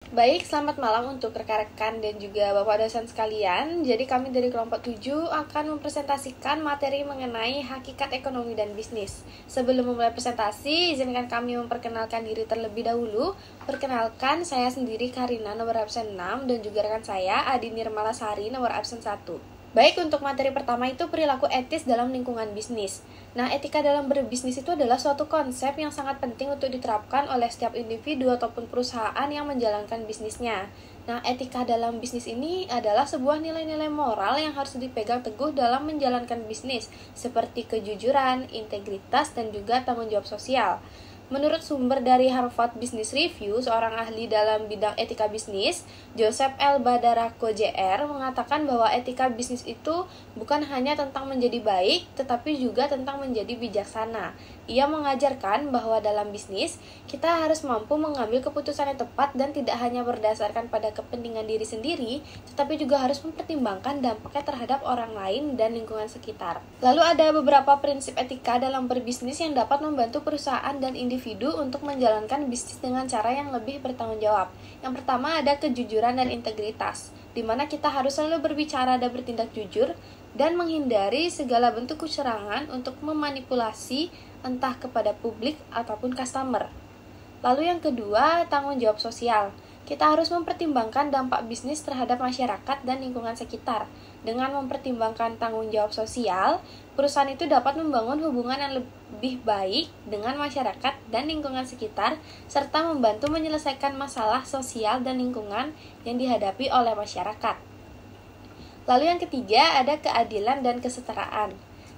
Baik, selamat malam untuk rekan-rekan dan juga Bapak dosen sekalian. Jadi kami dari kelompok 7 akan mempresentasikan materi mengenai hakikat ekonomi dan bisnis. Sebelum memulai presentasi, izinkan kami memperkenalkan diri terlebih dahulu. Perkenalkan, saya sendiri Karina, nomor absen 6, dan juga rekan saya Adi Nirmalasari, nomor absen 1. Baik, untuk materi pertama itu perilaku etis dalam lingkungan bisnis. Nah, etika dalam berbisnis itu adalah suatu konsep yang sangat penting untuk diterapkan oleh setiap individu ataupun perusahaan yang menjalankan bisnisnya. Nah, etika dalam bisnis ini adalah sebuah nilai-nilai moral yang harus dipegang teguh dalam menjalankan bisnis, seperti kejujuran, integritas, dan juga tanggung jawab sosial. Menurut sumber dari Harvard Business Review, seorang ahli dalam bidang etika bisnis, Joseph L. Badarako Jr. mengatakan bahwa etika bisnis itu bukan hanya tentang menjadi baik, tetapi juga tentang menjadi bijaksana. Ia mengajarkan bahwa dalam bisnis, kita harus mampu mengambil keputusan yang tepat dan tidak hanya berdasarkan pada kepentingan diri sendiri, tetapi juga harus mempertimbangkan dampaknya terhadap orang lain dan lingkungan sekitar. Lalu ada beberapa prinsip etika dalam berbisnis yang dapat membantu perusahaan dan individu untuk menjalankan bisnis dengan cara yang lebih bertanggung jawab. Yang pertama ada kejujuran dan integritas, di mana kita harus selalu berbicara dan bertindak jujur dan menghindari segala bentuk kecurangan untuk memanipulasi entah kepada publik ataupun customer. Lalu yang kedua, tanggung jawab sosial. Kita harus mempertimbangkan dampak bisnis terhadap masyarakat dan lingkungan sekitar. Dengan mempertimbangkan tanggung jawab sosial, perusahaan itu dapat membangun hubungan yang lebih baik dengan masyarakat dan lingkungan sekitar, serta membantu menyelesaikan masalah sosial dan lingkungan yang dihadapi oleh masyarakat. Lalu yang ketiga, ada keadilan dan kesetaraan,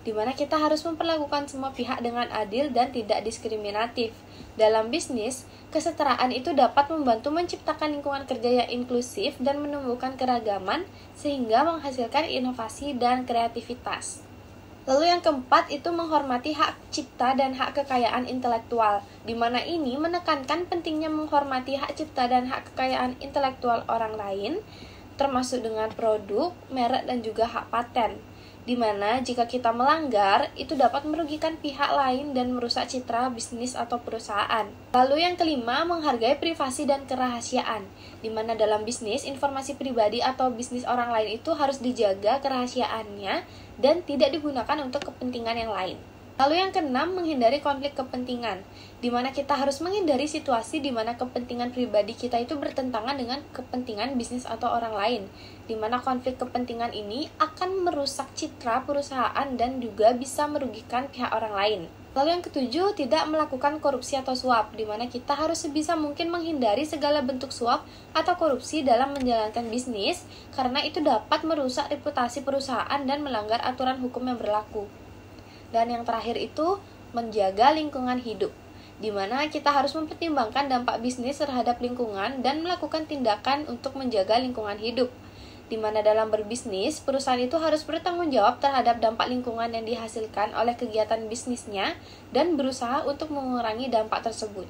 di mana kita harus memperlakukan semua pihak dengan adil dan tidak diskriminatif. Dalam bisnis, kesetaraan itu dapat membantu menciptakan lingkungan kerja yang inklusif dan menumbuhkan keragaman sehingga menghasilkan inovasi dan kreativitas. Lalu yang keempat itu menghormati hak cipta dan hak kekayaan intelektual, di mana ini menekankan pentingnya menghormati hak cipta dan hak kekayaan intelektual orang lain, termasuk dengan produk, merek, dan juga hak paten. Di mana jika kita melanggar, itu dapat merugikan pihak lain dan merusak citra bisnis atau perusahaan. Lalu yang kelima, menghargai privasi dan kerahasiaan, di mana dalam bisnis, informasi pribadi atau bisnis orang lain itu harus dijaga kerahasiaannya dan tidak digunakan untuk kepentingan yang lain. Lalu yang keenam, menghindari konflik kepentingan, di mana kita harus menghindari situasi di mana kepentingan pribadi kita itu bertentangan dengan kepentingan bisnis atau orang lain, di mana konflik kepentingan ini akan merusak citra perusahaan dan juga bisa merugikan pihak orang lain. Lalu yang ketujuh, tidak melakukan korupsi atau suap, di mana kita harus sebisa mungkin menghindari segala bentuk suap atau korupsi dalam menjalankan bisnis, karena itu dapat merusak reputasi perusahaan dan melanggar aturan hukum yang berlaku. Dan yang terakhir itu menjaga lingkungan hidup, di mana kita harus mempertimbangkan dampak bisnis terhadap lingkungan dan melakukan tindakan untuk menjaga lingkungan hidup. Di mana dalam berbisnis, perusahaan itu harus bertanggung jawab terhadap dampak lingkungan yang dihasilkan oleh kegiatan bisnisnya dan berusaha untuk mengurangi dampak tersebut.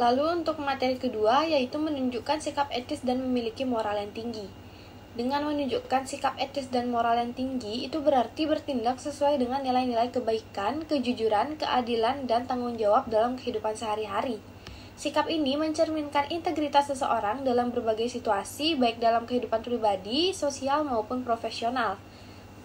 Lalu untuk materi kedua yaitu menunjukkan sikap etis dan memiliki moral yang tinggi. Dengan menunjukkan sikap etis dan moral yang tinggi, itu berarti bertindak sesuai dengan nilai-nilai kebaikan, kejujuran, keadilan, dan tanggung jawab dalam kehidupan sehari-hari. Sikap ini mencerminkan integritas seseorang dalam berbagai situasi, baik dalam kehidupan pribadi, sosial, maupun profesional.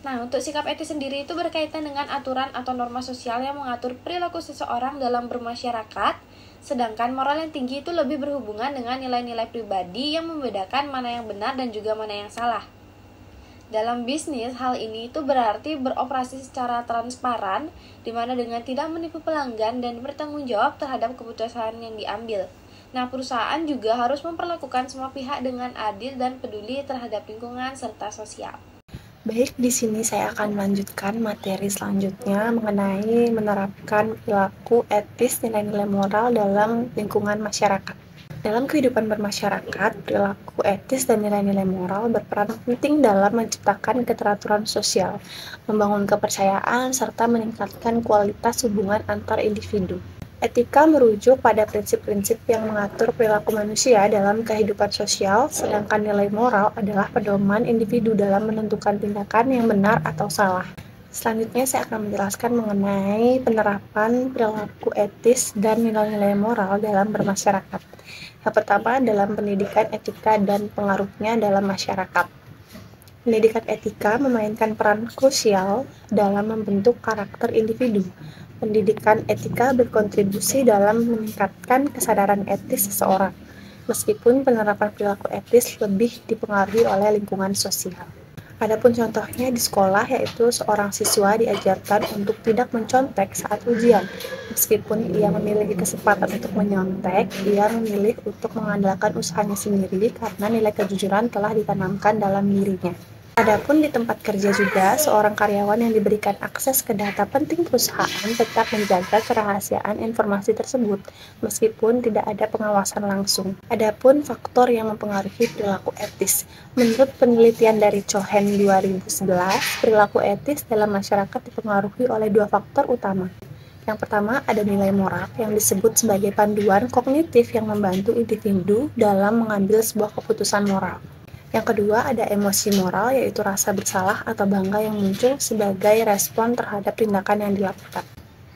Nah, untuk sikap etis sendiri itu berkaitan dengan aturan atau norma sosial yang mengatur perilaku seseorang dalam bermasyarakat, sedangkan moral yang tinggi itu lebih berhubungan dengan nilai-nilai pribadi yang membedakan mana yang benar dan juga mana yang salah. Dalam bisnis, hal ini itu berarti beroperasi secara transparan, di mana dengan tidak menipu pelanggan dan bertanggung jawab terhadap keputusan yang diambil. Nah, perusahaan juga harus memperlakukan semua pihak dengan adil dan peduli terhadap lingkungan serta sosial. Baik, di sini saya akan melanjutkan materi selanjutnya mengenai menerapkan perilaku etis nilai-nilai moral dalam lingkungan masyarakat. Dalam kehidupan bermasyarakat, perilaku etis dan nilai-nilai moral berperan penting dalam menciptakan keteraturan sosial, membangun kepercayaan, serta meningkatkan kualitas hubungan antar individu. Etika merujuk pada prinsip-prinsip yang mengatur perilaku manusia dalam kehidupan sosial, sedangkan nilai moral adalah pedoman individu dalam menentukan tindakan yang benar atau salah. Selanjutnya saya akan menjelaskan mengenai penerapan perilaku etis dan nilai-nilai moral dalam bermasyarakat. Yang pertama dalam pendidikan etika dan pengaruhnya dalam masyarakat. Pendidikan etika memainkan peran krusial dalam membentuk karakter individu. Pendidikan etika berkontribusi dalam meningkatkan kesadaran etis seseorang, meskipun penerapan perilaku etis lebih dipengaruhi oleh lingkungan sosial. Adapun contohnya di sekolah, yaitu seorang siswa diajarkan untuk tidak mencontek saat ujian. Meskipun ia memiliki kesempatan untuk menyontek, ia memilih untuk mengandalkan usahanya sendiri karena nilai kejujuran telah ditanamkan dalam dirinya. Adapun di tempat kerja juga, seorang karyawan yang diberikan akses ke data penting perusahaan tetap menjaga kerahasiaan informasi tersebut, meskipun tidak ada pengawasan langsung. Adapun faktor yang mempengaruhi perilaku etis. Menurut penelitian dari Cohen 2011, perilaku etis dalam masyarakat dipengaruhi oleh dua faktor utama. Yang pertama, ada nilai moral yang disebut sebagai panduan kognitif yang membantu individu dalam mengambil sebuah keputusan moral. Yang kedua, ada emosi moral, yaitu rasa bersalah atau bangga yang muncul sebagai respon terhadap tindakan yang dilakukan.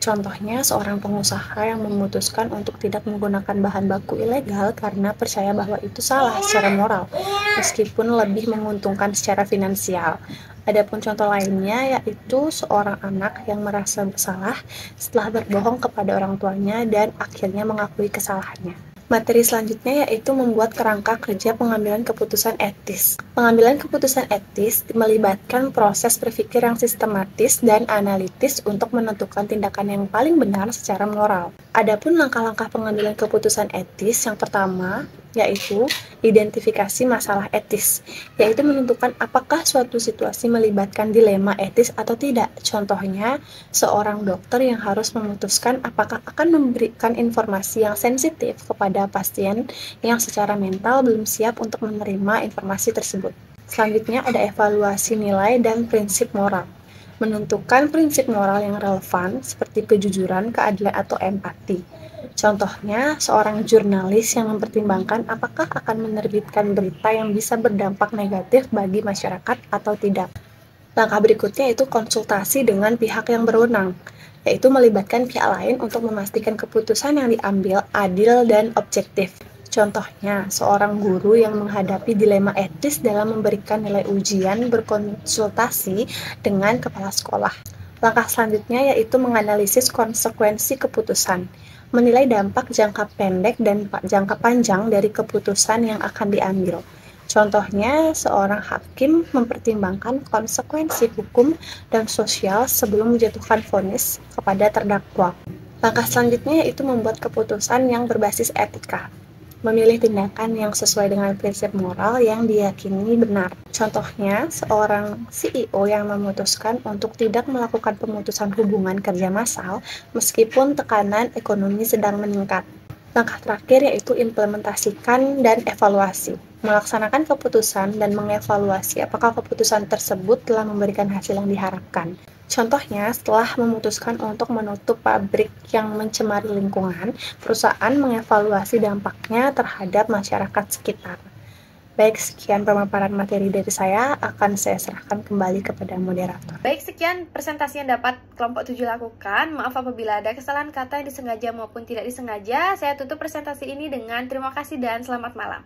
Contohnya, seorang pengusaha yang memutuskan untuk tidak menggunakan bahan baku ilegal karena percaya bahwa itu salah secara moral, meskipun lebih menguntungkan secara finansial. Adapun contoh lainnya, yaitu seorang anak yang merasa bersalah setelah berbohong kepada orang tuanya dan akhirnya mengakui kesalahannya. Materi selanjutnya yaitu membuat kerangka kerja pengambilan keputusan etis. Pengambilan keputusan etis melibatkan proses berpikir yang sistematis dan analitis untuk menentukan tindakan yang paling benar secara moral. Adapun langkah-langkah pengambilan keputusan etis yang pertama yaitu identifikasi masalah etis, yaitu menentukan apakah suatu situasi melibatkan dilema etis atau tidak. Contohnya, seorang dokter yang harus memutuskan apakah akan memberikan informasi yang sensitif kepada pasien yang secara mental belum siap untuk menerima informasi tersebut. Selanjutnya ada evaluasi nilai dan prinsip moral. Menentukan prinsip moral yang relevan seperti kejujuran, keadilan, atau empati. Contohnya, seorang jurnalis yang mempertimbangkan apakah akan menerbitkan berita yang bisa berdampak negatif bagi masyarakat atau tidak. Langkah berikutnya yaitu konsultasi dengan pihak yang berwenang, yaitu melibatkan pihak lain untuk memastikan keputusan yang diambil adil dan objektif. Contohnya, seorang guru yang menghadapi dilema etis dalam memberikan nilai ujian berkonsultasi dengan kepala sekolah. Langkah selanjutnya yaitu menganalisis konsekuensi keputusan, menilai dampak jangka pendek dan jangka panjang dari keputusan yang akan diambil. Contohnya, seorang hakim mempertimbangkan konsekuensi hukum dan sosial sebelum menjatuhkan vonis kepada terdakwa. Langkah selanjutnya yaitu membuat keputusan yang berbasis etika, memilih tindakan yang sesuai dengan prinsip moral yang diyakini benar. Contohnya, seorang CEO yang memutuskan untuk tidak melakukan pemutusan hubungan kerja massal meskipun tekanan ekonomi sedang meningkat. Langkah terakhir yaitu implementasikan dan evaluasi. Melaksanakan keputusan dan mengevaluasi apakah keputusan tersebut telah memberikan hasil yang diharapkan. Contohnya, setelah memutuskan untuk menutup pabrik yang mencemari lingkungan, perusahaan mengevaluasi dampaknya terhadap masyarakat sekitar. Baik, sekian pemaparan materi dari saya, akan saya serahkan kembali kepada moderator. Baik, sekian presentasi yang dapat kelompok 7 lakukan. Maaf apabila ada kesalahan kata yang disengaja maupun tidak disengaja. Saya tutup presentasi ini dengan terima kasih dan selamat malam.